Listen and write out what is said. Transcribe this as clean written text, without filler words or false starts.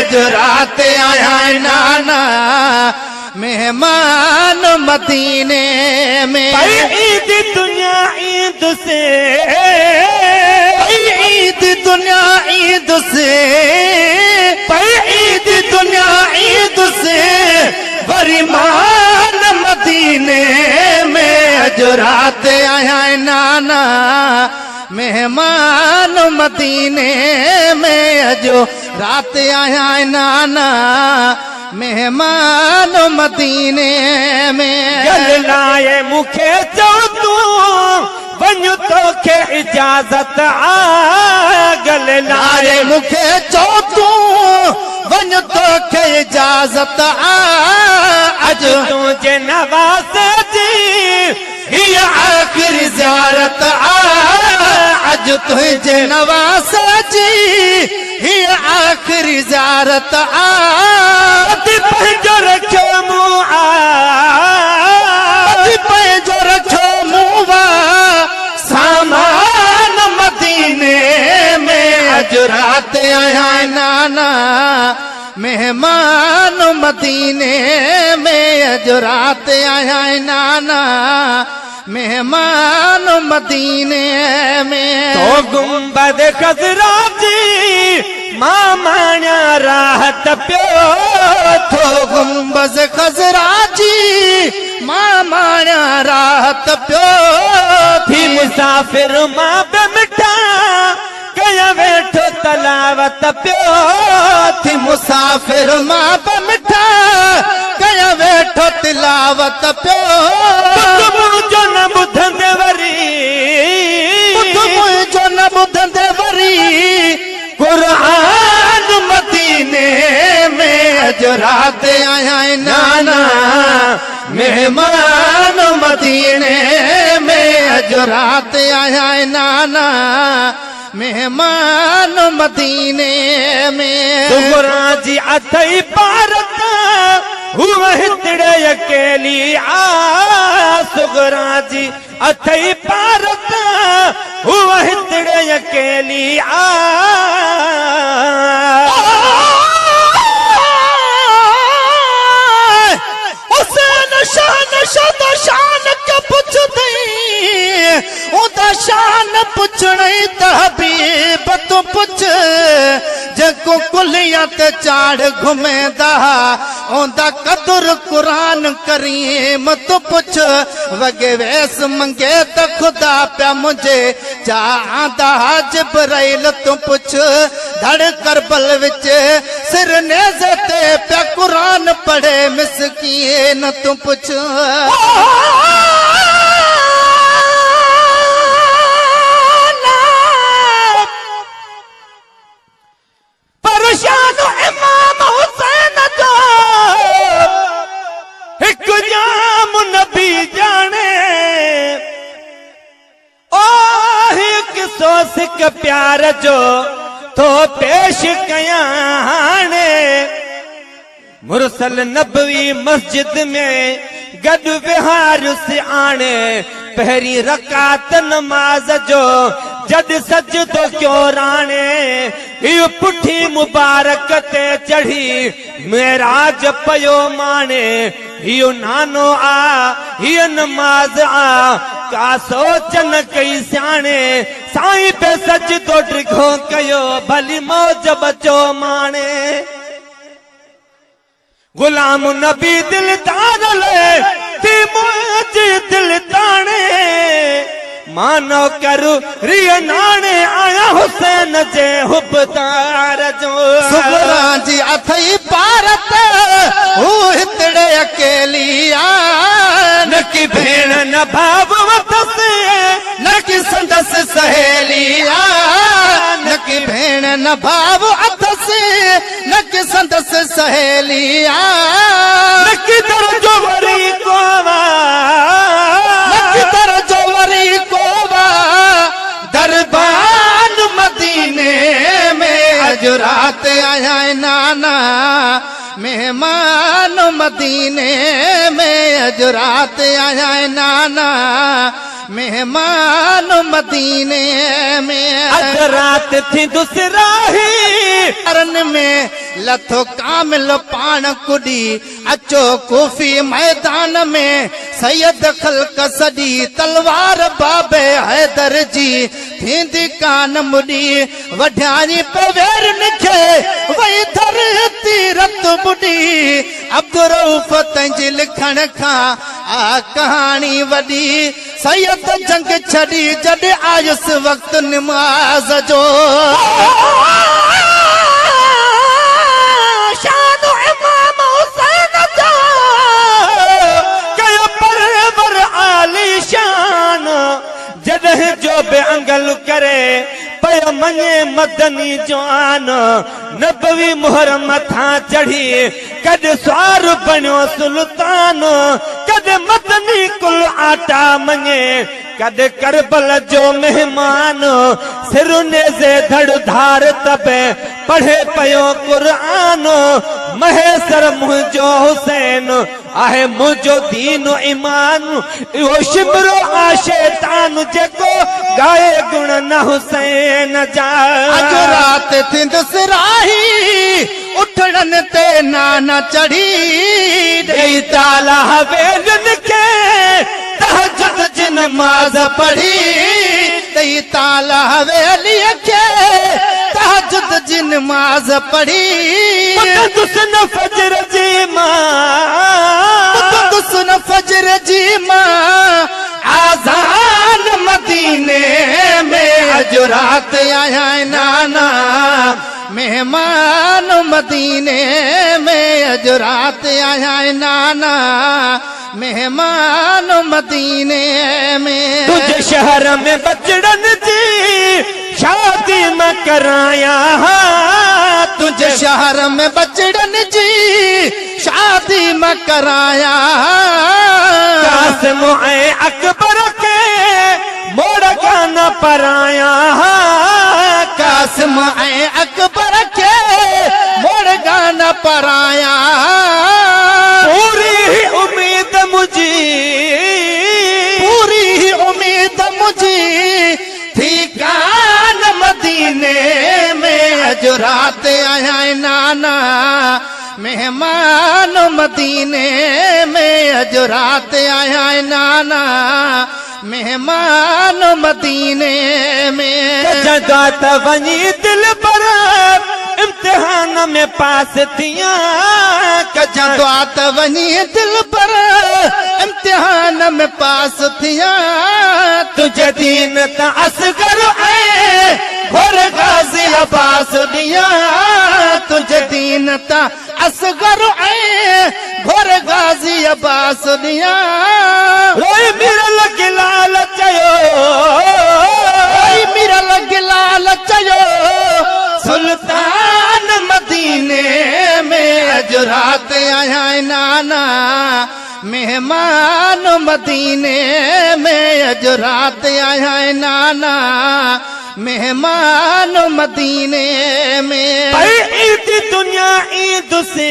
अज रात आया नाना मेहमान मदीने में। ईद दुनिया ईद से, ईद दुनिया ईद से, ईद दुनिया ईद से बरीमान मदीने में। अज रात आया नाना मेहमान मदीने में। अजो रात आया नाना मेहमान मदीने में। गलनाए मुखे चो तू वञ तोखे इजाज़त आ। गलनाए मुखे चो तू वञ तोखे इजाज़त आ। अज तुझे नवाज़ जी ही आखिरी ज़ियारत आ। अज तुझे नवाज़ जी ही आखिरी ज़ियारत आ। पंहिंजो रखो मुंहुं पंहिंजो रखो मुंहुं सामान मदीने में। अज रात आया नाना मेहमान मदीने में। अज रात आया नाना मेहमान मदीने में। तो गुंबद खजरा जी मां माण्या राहत पियो। तो गुंबद खजरा जी मां माण्या राहत पियो। थी मुसाफिर मां बे मिठा कया वेठो तलावत पियो। थी मुसाफिर मां बे मिठा कया वेठो तिलावत पियो। मुंहिंजो न ॿुधंदे वरी, मुंहिंजो न ॿुधंदे वरी क़ुरान मदीने में। अज रात आया नाना मेहमान मदीने में। अज रात आया नाना मेहमान मदीने में। सुगरा जी अथई पारत हुआ हितड़े अकेली आ। सुगरा जी अथई पारत हुआ हितड़े अकेली आ। हुसैन शान शद शान के पुछ दई उदा शान पुछण त हबीब तू पुछ। जेको कुलिया ते चाढ़ घुमेंदा ओंदा कदुर कुरान करीम तू पुछ। वगे वेस मंगे त खुदा प्या मुझे चाहदा जिब्राइल तू पुछ। धड़ करबल विच सिर नेज़े ते प्या कुरान पढ़े मिसकीन तू पुछ। परशान इमाम हुसैन जो एक जाम नबी जाने। ओ एक सोस के प्यार जो तो पेश कया हाने। मुरसल नबवी मस्जिद में गड विहार से आने। पहरी रकात नमाज जो जद सजदो क्यों राणे। ये पुठी मुबारक ते चढ़ी मेराज पयो माने। यो नानो आ ये नमाज आ का सोचन कई सियाने। साईं पे सजदो डिघो कयो भली मौज बचो माने। गुलाम नबी दिलदार ले थी मुझे दिल ताने। मानो करू रिय नाने आया हुसैन जे हुबदार जो। सुगरा जी अथई पारत हू हितड़े अकेली आ। न की भेण न भाव वतस न की संदस सहेली आ। न की भेण न भाव अथस न की संदस सहेली आ। न की दर्जो वरी कोवा, न की दर्जो वरी कोवा दरबान मदीने में। अज रात आया नाना मेहमान मदीने में अज रात आया है नाना मेहमान मदीने में अज रात थी दूसरा ही करन में लथो कामिल पान कुड़ी अचो कूफी मैदान में सैयद खल्क सदी तलवार बाबे हैदर जी थींदी कान मुड़ी वढारी पवेर निखे वही धरती रत बुड़ी अब्दुरऊफ तंहिंजे लिखण खां आ कहानी वॾी सैयद जंग छड़ी जॾहिं आयुस वक्त निमाज़ जो जॾहिं जो बि अंगल करे पयो मञे मदनी जवान नबवी मोहर मथां चढ़ी कॾहिं स्वार बणियो सुल्तान कॾहिं मदनी कुल आटा मञे कॾहिं करबल जो मेहमान सिरुने से धड़ धार तबे पढ़े पयो कुरान महेसर मुंहिंजो हुसैन आहे मुंहिंजो दीन ईमान इहो शिमरो आ शैतान जेको गाए गुण न हुसैन जा अज रात थिंदुसि राही उठड़न ते नाना चढ़ी ॾेई ताला हवेलियुनि खे तहज्जुद जी नमाज़ पढ़ी ॾेई ताला हवेलीअ खे तहज्जुद जी नमाज़ पढ़ी दुस्न फजर जी दुस्न फजर जी मां आज़ान मदीने में अज रात आया है नाना मेहमान मदीने में अज रात आया है नाना मेहमान मदीने में तुझे शहर में बचड़न जी शादी में कराया तुझे शहर में बचड़न जी शादी में कराया कासिम ऐं अकबर के मोड़ गाना पराया कासिम ऐं अकबर के मोड़ गाना पराया पूरी ही उम्मीद मुझी पूरी ही उम्मीद मुझी थी कान मदीने में अज रात आया है नाना मेहमान मदीने में अज रात आया है नाना मेहमान मदीने में जदात वनी दिल पर इम्तिहान में पास थिया कजदात वनी दिल पर इम्तिहान में पास थिया तुझे दीन त असगर ऐ घोर गाज़ी अब्बास दिया तुझे दीन ता असगर ऐ घोर गाज़ी अब्बास दिया रोई मिरल गिलाल चयो रोई मिरल गिलाल चयो सुल्तान मदीने में अज रात आया है नाना मेहमान मदीने में अज रात आया है नाना मेहमान मदीने में ईद दुनिया ईद से